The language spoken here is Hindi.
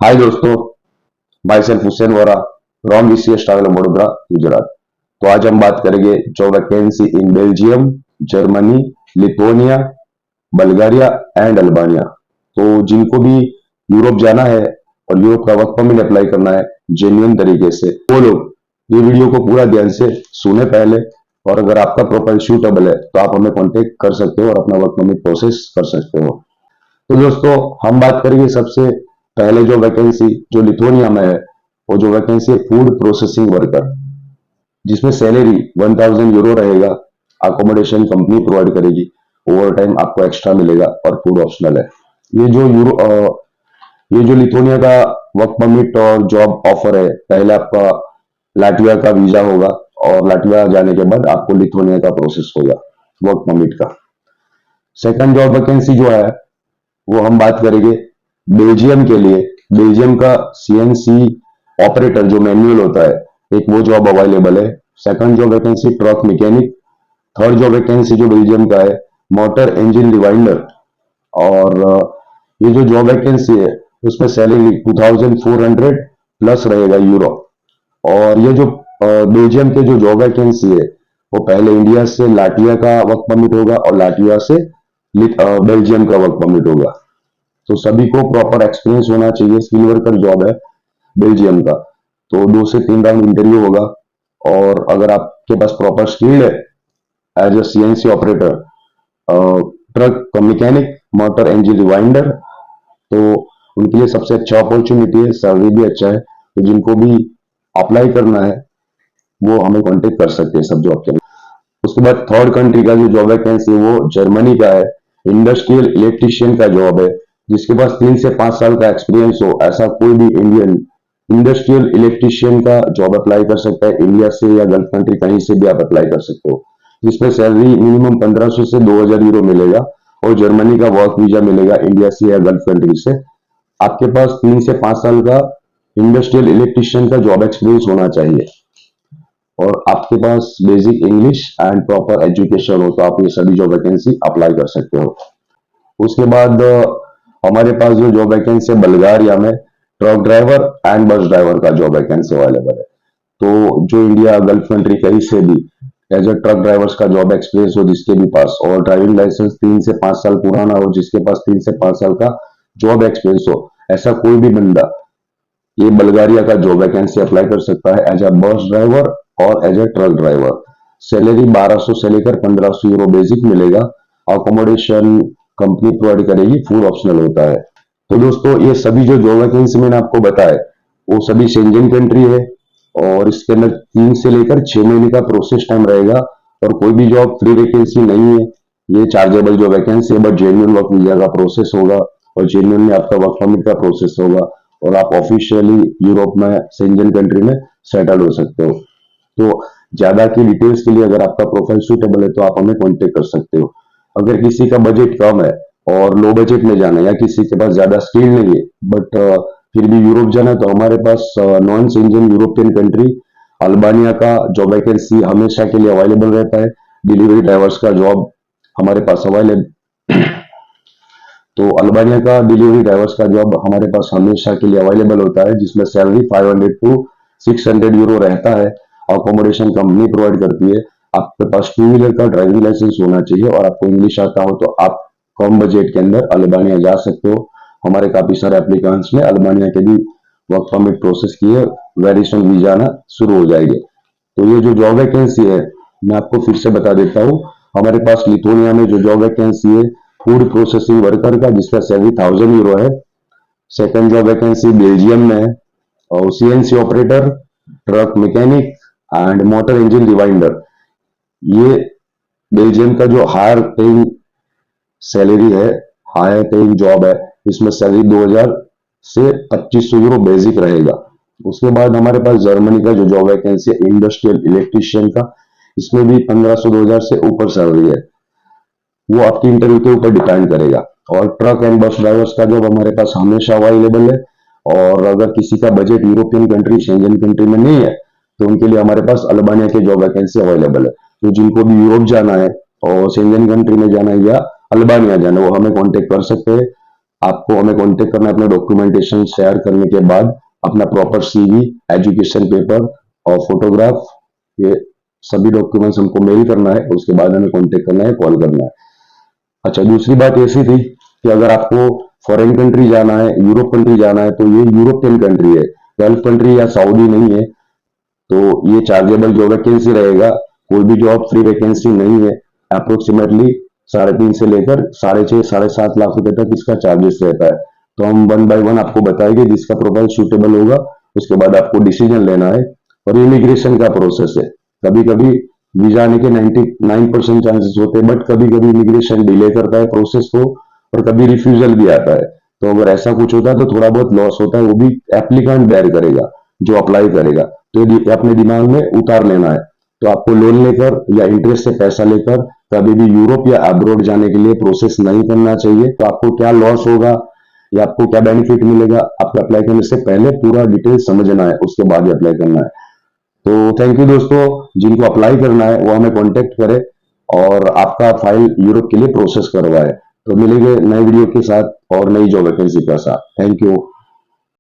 हाय दोस्तों, my self Hussain Vora from VCS travel Vadodara Gujarat. तो आज हम बात करेंगे जो vacancy in Belgium, Germany, Lithuania, Bulgaria and Albania. तो जिनको भी यूरोप जाना है और यूरोप का वर्क परमिट अप्लाई करना है जेन्युइन तरीके से, वो लोग ये वीडियो को पूरा ध्यान से सुने पहले। और अगर आपका प्रोफाइल सूटेबल है तो आप हमें कांटेक्ट कर सकते हो और अपना वर्क परमिट प्रोसेस कर सकते हो। तो दोस्तों, हम बात करेंगे सबसे पहले जो वैकेंसी जो लिथुआनिया में है, वो जो वैकेंसी है फूड प्रोसेसिंग वर्कर, जिसमें सैलरी 1000 यूरो रहेगा। अकोमोडेशन कंपनी प्रोवाइड करेगी, ओवर टाइम आपको एक्स्ट्रा मिलेगा और फूड ऑप्शनल है। ये जो ये जो लिथुआनिया का वर्क परमिट और जॉब ऑफर है, पहले आपका लाटविया का वीजा होगा और लाटविया जाने के बाद आपको लिथुआनिया का प्रोसेस होगा वर्क परमिट का। सेकंड जॉब वैकेंसी जो है वो हम बात करेंगे बेल्जियम के लिए। बेल्जियम का CNC ऑपरेटर जो मैनुअल होता है, एक वो जॉब अवेलेबल है। Second job vacancy truck mechanic. Third job vacancy जो बेल्जियम का है मोटर इंजन रिवाइंडर। और ये जो जॉब वैकेंसी है उसमें सैलरी 2400 प्लस रहेगा यूरो। और ये जो बेल्जियम के जो जॉब वैकेंसी है वो पहले इंडिया से लाटविया का वर्क परमिट होगा और लाटविया से बेल्जियम का वर्क परमिट होगा। तो सभी को प्रॉपर एक्सपीरियंस होना चाहिए। स्किल वर्कर जॉब है बेल्जियम का, तो 2 से 3 राउंड इंटरव्यू होगा। और अगर आपके पास प्रॉपर स्किल है as a CNC operator, truck mechanic, motor engine rewinder, तो उनके लिए सबसे अच्छा अपॉर्चुनिटी है। सैलरी भी अच्छा है। तो जिनको भी अप्लाई करना है वो हमें कांटेक्ट कर सकते हैं सब जॉब के लिए। उसके बाद थर्ड कंट्री का जो जॉब वैकेंसी है वो जर्मनी का है। इंडस्ट्रियल इलेक्ट्रिशियन का जॉब है। जिसके पास 3 से 5 साल का एक्सपीरियंस हो, ऐसा कोई भी इंडियन इंडस्ट्रियल इलेक्ट्रिशियन का जॉब अप्लाई कर सकता है। इंडिया से या गल्फ कंट्री कहीं से भी आप अप्लाई कर सकते हो। जिसमें सैलरी मिनिमम 1500 से 2000 यूरो मिलेगा और जर्मनी का वर्क वीजा मिलेगा इंडिया से या गल्फ कंट्री से। आपके पास 3 से 5 साल का इंडस्ट्रियल इलेक्ट्रिशियन का जॉब एक्सपीरियंस होना चाहिए और आपके पास basic English and proper education हो, तो आप ये सभी जॉब वैकेंसी अप्लाई कर सकते हो। उसके बाद हमारे पास जो जॉब वैकेंसी है बल्गारिया में truck driver and bus driver का जॉब वैकेंसी अवेलेबल है। तो जो इंडिया गल्फ कंट्री कहीं से भी एज ए ट्रक ड्राइवर्स का जॉब एक्सपीरियंस हो जिसके भी पास, और ड्राइविंग लाइसेंस 3 से 5 साल पुराना हो जिसके पास 3 से 5 साल का जॉब एक्सपीरियंस हो, ऐसा कोई भी बंदा ये बल्गारिया का जॉब वैकेंसी अप्लाई कर सकता है एज ए बस ड्राइवर और as a truck driver. Salary 1200 से लेकर 1500 यूरो बेसिक मिलेगा। अकोमोडेशन कंपनी प्रोवाइड करेगी, फूड ऑप्शनल होता है। तो दोस्तों, ये सभी जो जॉब वैकेंसी मैंने आपको बताया वो सभी शेंजन कंट्री है और इसके अंदर 3 से लेकर 6 महीने का प्रोसेस टाइम रहेगा। और कोई भी जॉब फ्री वैकेंसी नहीं है, ये चार्जेबल जो वैकेंसी है, बट जेन्युइन वर्क वीजा का प्रोसेस होगा और जेन्युइन में आपका वर्क परमिट का प्रोसेस होगा और आप ऑफिशियली यूरोप में शेंजन कंट्री में सेटल हो सकते हो। तो ज्यादा की डिटेल्स के लिए अगर आपका प्रोफाइल सूटेबल है तो आप हमें कांटेक्ट कर सकते हो। अगर किसी का बजट कम है और लो बजट में जाना है या किसी के पास ज्यादा स्किल नहीं है बट फिर भी यूरोप जाना है, तो हमारे पास non Schengen European country Albania का जॉब वैकेंसी हमेशा के लिए अवेलेबल रहता है। डिलीवरी ड्राइवर्स का जॉब हमारे पास अवेलेबल, तो अल्बानिया का डिलीवरी ड्राइवर्स का जॉब हमारे पास हमेशा के लिए अवेलेबल होता है, जिसमें सैलरी 500 टू 600 यूरो रहता है। अकोमोडेशन कंपनी प्रोवाइड करती है। आपके पास 2 व्हीलर का ड्राइविंग लाइसेंस होना चाहिए और आपको इंग्लिश आता हो तो आप कम बजट के अंदर अल्बानिया जा सकते हो। हमारे काफी सारे एप्लीकेंट्स ने अल्बानिया के भी वर्क परमिट प्रोसेस किए, वेरी सुन वीजा आना शुरू हो जाएगी। तो ये जो जॉब वैकेंसी है मैं आपको फिर से बता देता हूँ। हमारे पास लिथुआनिया में जो जॉब वैकेंसी है फूड प्रोसेसिंग वर्कर का, जिसका सैलरी 1000 यूरो है। सेकंड जॉब वैकेंसी बेल्जियम में है और CNC operator, truck mechanic and motor engine rewinder. ये बेल्जियम का जो हायर पेइंग सैलरी है, हायर पेइंग जॉब है। इसमें सैलरी 2000 से 2500 यूरो बेसिक रहेगा। उसके बाद हमारे पास जर्मनी का जो जॉब वैकेंसी है इंडस्ट्रियल इलेक्ट्रिशियन का, इसमें भी 1500 2000 से ऊपर सैलरी है। वो आपकी इंटरव्यू के ऊपर डिपेंड करेगा। और ट्रक एंड बस ड्राइवर्स का जॉब हमारे पास हमेशा अवेलेबल है। और अगर किसी का budget European country Schengen country में नहीं है तो उनके लिए हमारे पास अल्बानिया के जॉब वैकेंसी अवेलेबल है। तो जिनको भी यूरोप जाना है और शेंजन कंट्री में जाना है या अल्बानिया जाना है वो हमें कांटेक्ट कर सकते हैं। आपको हमें कांटेक्ट करना है अपने डॉक्यूमेंटेशन शेयर करने के बाद, अपना प्रॉपर सीवी, एजुकेशन पेपर और फोटोग्राफ, ये सभी डॉक्यूमेंट्स हमको मेल करना है। उसके बाद हमें कांटेक्ट करना है, कॉल करना है। अच्छा, दूसरी बात ऐसी थी कि अगर आपको फॉरेन कंट्री जाना है, यूरोप कंट्री जाना है, तो ये यूरोपियन कंट्री है, गल्फ कंट्री या सऊदी नहीं है। तो ये चार्जेबल जो वैकेंसी रहेगा, कोई भी जॉब फ्री वैकेंसी नहीं है। अप्रोक्सीमेटली 3.5 से लेकर 6.5 7.5 लाख रुपए तक इसका चार्जेस रहता है। तो हम वन बाय वन आपको बताएंगे, जिसका प्रोफाइल सूटेबल होगा उसके बाद आपको डिसीजन लेना है। और इमिग्रेशन का प्रोसेस है, कभी कभी वीजा आने के 99% चांसेस होते हैं, बट कभी कभी इमिग्रेशन डिले करता है प्रोसेस को, और कभी रिफ्यूजल भी आता है। तो अगर ऐसा कुछ होता है तो थोड़ा बहुत लॉस होता है, वो भी एप्लीकेंट बेयर करेगा जो अप्लाई करेगा। तो ये अपने दिमाग में उतार लेना है। तो आपको लोन लेकर या इंटरेस्ट से पैसा लेकर कभी भी यूरोप या अब्रॉड जाने के लिए प्रोसेस नहीं करना चाहिए। तो आपको क्या लॉस होगा या आपको क्या बेनिफिट मिलेगा, आपको अप्लाई करने से पहले पूरा डिटेल समझना है, उसके बाद ही अप्लाई करना है। तो थैंक यू दोस्तों, जिनको अप्लाई करना है वो हमें कांटेक्ट करें और आपका फाइल यूरोप के लिए प्रोसेस करवाए। तो मिलेंगे नए वीडियो के साथ और नई जॉब वैकेंसी के साथ। Thank you.